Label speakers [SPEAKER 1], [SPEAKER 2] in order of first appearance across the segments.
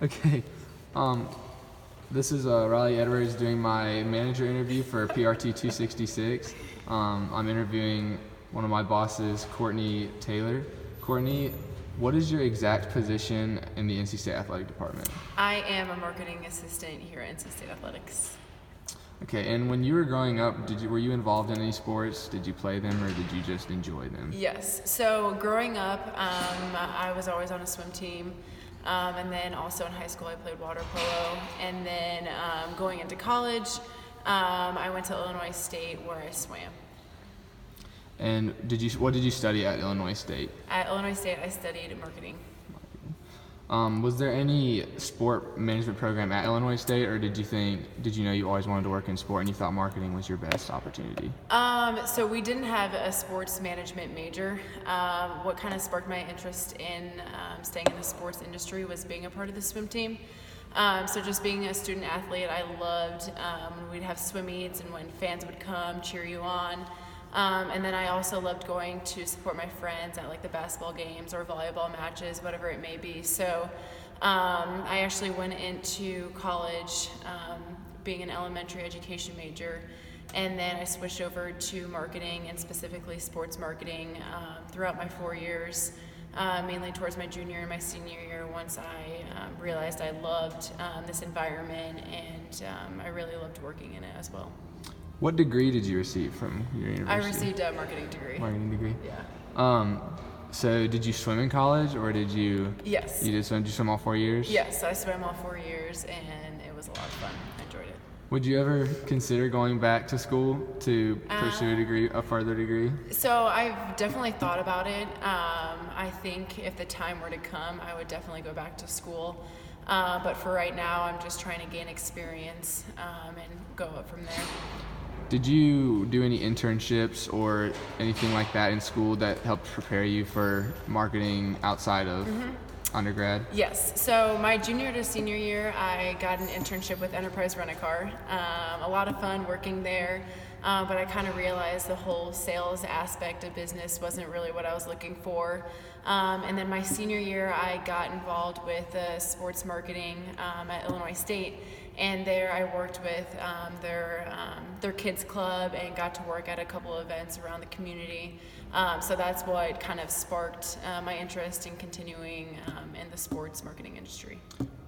[SPEAKER 1] Okay. Um, this is Riley Edwards doing my manager interview for PRT 266. I'm interviewing one of my bosses, Courtney Taylor. Courtney, what is your exact position in the NC State Athletic Department?
[SPEAKER 2] I am a marketing assistant here at NC State Athletics.
[SPEAKER 1] Okay, and when you were growing up, were you involved in any sports? Did you play them, or did you just enjoy them?
[SPEAKER 2] Yes. So growing up, I was always on a swim team. And then also in high school, I played water polo. And then going into college, I went to Illinois State where I swam.
[SPEAKER 1] And what did you study at Illinois State?
[SPEAKER 2] At Illinois State, I studied marketing.
[SPEAKER 1] Was there any sport management program at Illinois State, or did you know you always wanted to work in sport and you thought marketing was your best opportunity?
[SPEAKER 2] So we didn't have a sports management major. What kind of sparked my interest in staying in the sports industry was being a part of the swim team. So just being a student athlete, I loved when we'd have swim meets and when fans would come cheer you on. And then I also loved going to support my friends at like the basketball games or volleyball matches, whatever it may be. So I actually went into college being an elementary education major, and then I switched over to marketing and specifically sports marketing throughout my 4 years, mainly towards my junior and my senior year once I realized I loved this environment and I really loved working in it as well.
[SPEAKER 1] What degree did you receive from your university?
[SPEAKER 2] I received a marketing degree.
[SPEAKER 1] Marketing degree?
[SPEAKER 2] Yeah.
[SPEAKER 1] So did you swim in college, or did you?
[SPEAKER 2] Yes.
[SPEAKER 1] You did swim? Did you swim all 4 years?
[SPEAKER 2] Yes, I swam all 4 years, and it was a lot of fun. I enjoyed it.
[SPEAKER 1] Would you ever consider going back to school to pursue a further degree?
[SPEAKER 2] So I've definitely thought about it. I think if the time were to come, I would definitely go back to school. But for right now, I'm just trying to gain experience and go up from there.
[SPEAKER 1] Did you do any internships or anything like that in school that helped prepare you for marketing outside of undergrad?
[SPEAKER 2] Yes. So my junior to senior year, I got an internship with Enterprise Rent-A-Car. A lot of fun working there, but I kind of realized the whole sales aspect of business wasn't really what I was looking for. And then my senior year, I got involved with sports marketing at Illinois State. And there I worked with their kids club and got to work at a couple of events around the community. So that's what kind of sparked my interest in continuing in the sports marketing industry.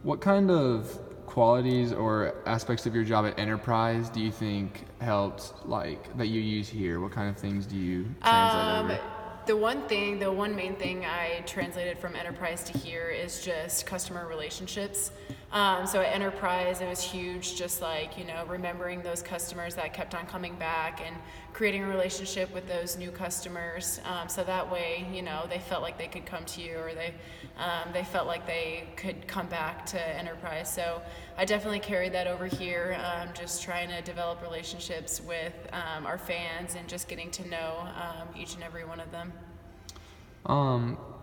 [SPEAKER 1] What kind of qualities or aspects of your job at Enterprise do you think helped, like, that you use here? What kind of things do you translate over?
[SPEAKER 2] The one main thing I translated from Enterprise to here is just customer relationships. So at Enterprise, it was huge, just like, remembering those customers that kept on coming back and creating a relationship with those new customers. So that way, they felt like they could come to you, or they felt like they could come back to Enterprise. So I definitely carried that over here, just trying to develop relationships with our fans and just getting to know each and every one of them.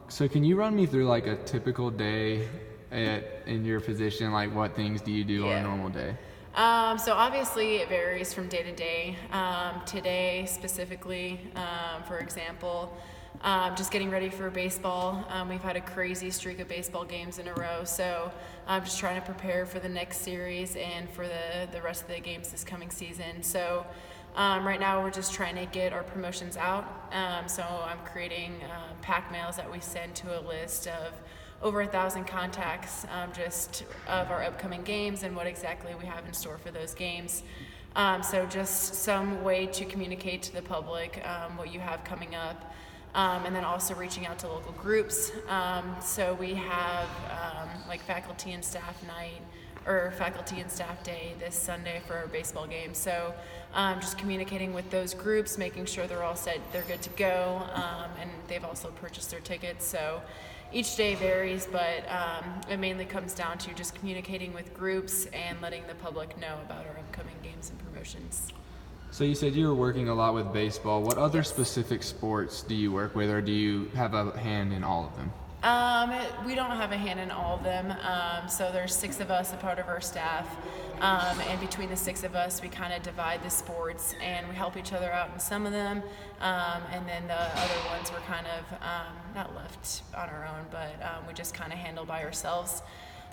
[SPEAKER 1] So can you run me through like a typical day in your position? Like, what things do you do on a normal day?
[SPEAKER 2] So obviously it varies from day to day. Today specifically, for example, just getting ready for baseball. We've had a crazy streak of baseball games in a row, so I'm just trying to prepare for the next series and for the rest of the games this coming season. So right now we're just trying to get our promotions out. So I'm creating pack mails that we send to a list of over 1,000 contacts just of our upcoming games and what exactly we have in store for those games. So just some way to communicate to the public what you have coming up. And then also reaching out to local groups. So we have like faculty and staff night or faculty and staff day this Sunday for our baseball game. So just communicating with those groups, making sure they're all set, they're good to go, and they've also purchased their tickets. So each day varies, but it mainly comes down to just communicating with groups and letting the public know about our upcoming games and promotions.
[SPEAKER 1] So you said you were working a lot with baseball. What other specific sports do you work with, or do you have a hand in all of them?
[SPEAKER 2] We don't have a hand in all of them. So there's 6 of us, a part of our staff. And between the 6 of us, we kind of divide the sports and we help each other out in some of them. And then the other ones we're kind of not left on our own, but we just kind of handle by ourselves.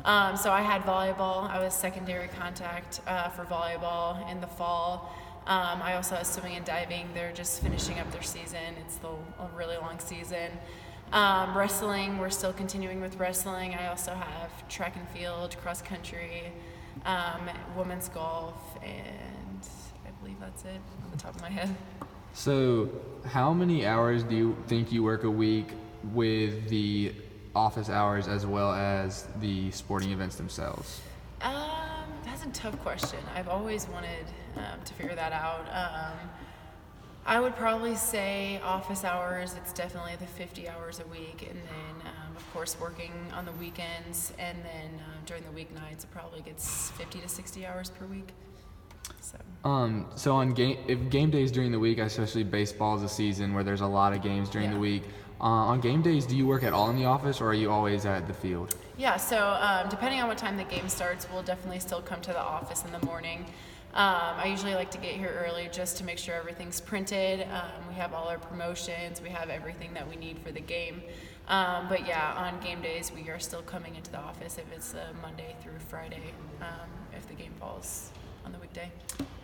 [SPEAKER 2] So I had volleyball. I was secondary contact for volleyball in the fall. I also have swimming and diving. They're just finishing up their season. It's a really long season. Wrestling, we're still continuing with wrestling. I also have track and field, cross country, women's golf, and I believe that's it on the top of my head.
[SPEAKER 1] So how many hours do you think you work a week with the office hours as well as the sporting events themselves?
[SPEAKER 2] That's a tough question. I've always wanted to figure that out. I would probably say office hours, it's definitely the 50 hours a week, and then of course working on the weekends, and then during the weeknights it probably gets 50 to 60 hours per week.
[SPEAKER 1] So on game days during the week, especially baseball is a season where there's a lot of games during the week. On game days, do you work at all in the office, or are you always at the field?
[SPEAKER 2] Yeah, so depending on what time the game starts, we'll definitely still come to the office in the morning. I usually like to get here early just to make sure everything's printed. We have all our promotions, we have everything that we need for the game. But yeah, on game days, we are still coming into the office if it's Monday through Friday, if the game falls on the weekday.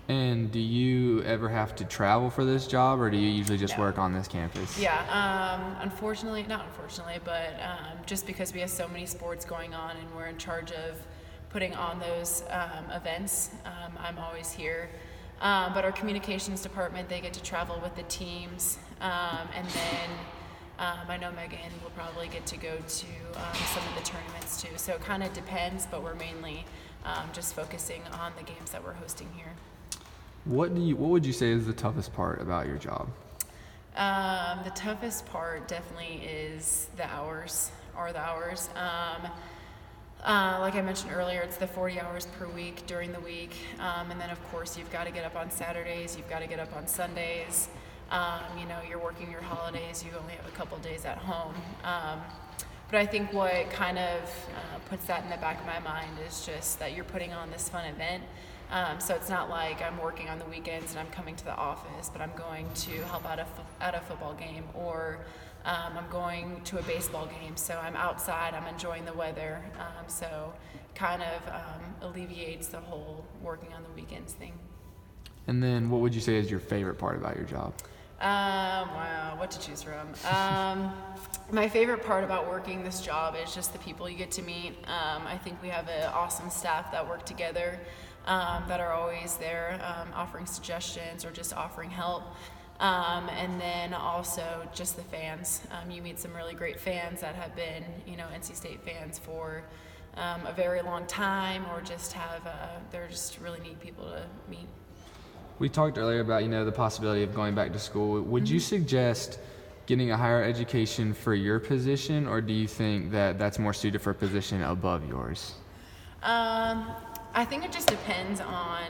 [SPEAKER 1] And do you ever have to travel for this job, or do you usually just work on this campus?
[SPEAKER 2] Yeah, not unfortunately, but just because we have so many sports going on and we're in charge of putting on those events, I'm always here. But our communications department, they get to travel with the teams, and then I know Megan will probably get to go to some of the tournaments too. So it kind of depends, but we're mainly just focusing on the games that we're hosting here.
[SPEAKER 1] What would you say is the toughest part about your job?
[SPEAKER 2] The toughest part definitely is the hours. Like I mentioned earlier, it's the 40 hours per week during the week, and then of course you've got to get up on Saturdays, you've got to get up on Sundays. You're working your holidays, you only have a couple days at home. But I think what kind of puts that in the back of my mind is just that you're putting on this fun event. So it's not like I'm working on the weekends and I'm coming to the office, but I'm going to help out at a football game, or I'm going to a baseball game. So I'm outside, I'm enjoying the weather. So kind of alleviates the whole working on the weekends thing.
[SPEAKER 1] And then what would you say is your favorite part about your job?
[SPEAKER 2] Wow, what to choose from. My favorite part about working this job is just the people you get to meet. I think we have an awesome staff that work together, that are always there offering suggestions or just offering help. And then also just the fans. You meet some really great fans that have been, NC State fans for a very long time, or just they're just really neat people to meet.
[SPEAKER 1] We talked earlier about, the possibility of going back to school. Would you suggest getting a higher education for your position, or do you think that that's more suited for a position above yours?
[SPEAKER 2] I think it just depends on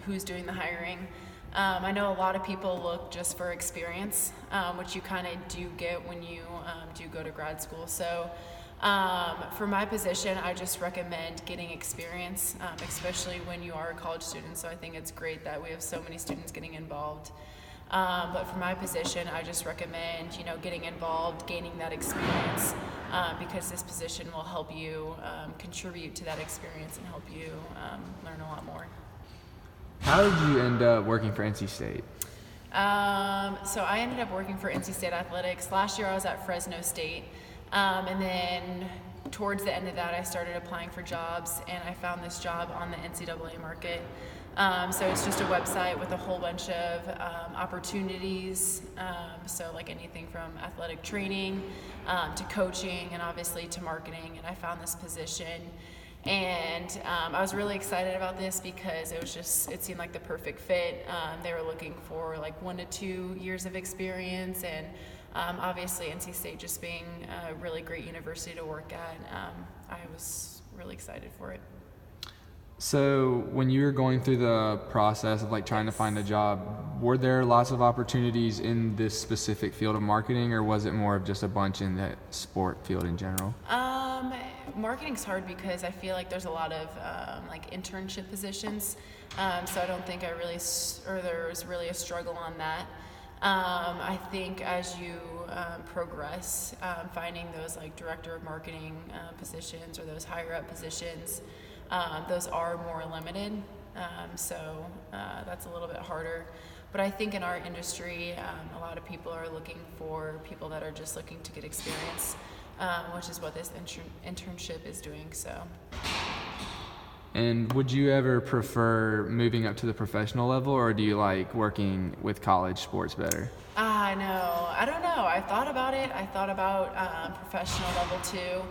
[SPEAKER 2] who's doing the hiring. I know a lot of people look just for experience, which you kind of do get when you do go to grad school. So for my position, I just recommend getting experience, especially when you are a college student. So I think it's great that we have so many students getting involved. But for my position, I just recommend, getting involved, gaining that experience, because this position will help you contribute to that experience and help you learn a lot more.
[SPEAKER 1] How did you end up working for NC State?
[SPEAKER 2] So I ended up working for NC State Athletics. Last year I was at Fresno State, and then towards the end of that I started applying for jobs, and I found this job on the NCAA market. So it's just a website with a whole bunch of opportunities, so like anything from athletic training to coaching and obviously to marketing, and I found this position. And I was really excited about this because it seemed like the perfect fit. They were looking for like 1 to 2 years of experience, and obviously NC State just being a really great university to work at, I was really excited for it.
[SPEAKER 1] So when you were going through the process of trying to find a job, were there lots of opportunities in this specific field of marketing, or was it more of just a bunch in the sport field in general?
[SPEAKER 2] Marketing's hard because I feel like there's a lot of internship positions, so I don't think there was really a struggle on that. I think as you progress, finding those like director of marketing positions or those higher up positions, those are more limited. So that's a little bit harder. But I think in our industry, a lot of people are looking for people that are just looking to get experience, which is what this internship is doing. So.
[SPEAKER 1] And would you ever prefer moving up to the professional level, or do you like working with college sports better?
[SPEAKER 2] No, I don't know. I thought about it. I thought about professional level too.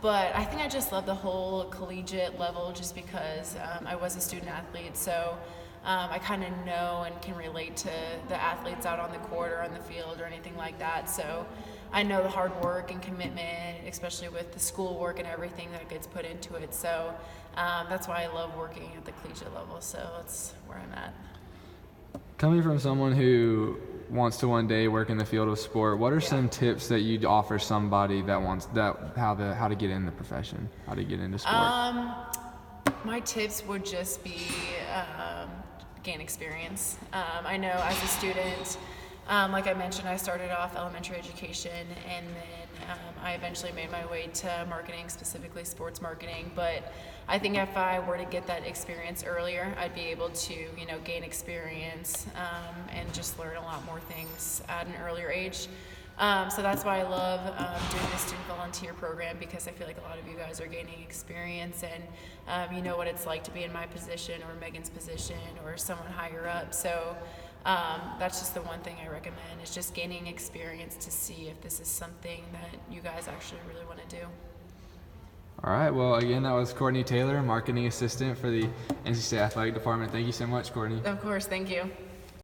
[SPEAKER 2] But I think I just love the whole collegiate level just because I was a student athlete. So I kind of know and can relate to the athletes out on the court or on the field or anything like that. So I know the hard work and commitment, especially with the school work and everything that gets put into it. So that's why I love working at the collegiate level. So that's where I'm at.
[SPEAKER 1] Coming from someone who wants to one day work in the field of sport, what are some tips that you'd offer somebody that wants how to get in the profession, how to get into sport?
[SPEAKER 2] My tips would just be gain experience. I know as a student, like I mentioned, I started off elementary education, and then I eventually made my way to marketing, specifically sports marketing. But I think if I were to get that experience earlier, I'd be able to, gain experience and just learn a lot more things at an earlier age. So that's why I love doing the student volunteer program, because I feel like a lot of you guys are gaining experience, and you know what it's like to be in my position or Megan's position or someone higher up. So that's just the one thing I recommend, is just gaining experience to see if this is something that you guys actually really want to do.
[SPEAKER 1] All right. Well, again, that was Courtney Taylor, marketing assistant for the NC State Athletic Department. Thank you so much, Courtney.
[SPEAKER 2] Of course. Thank you.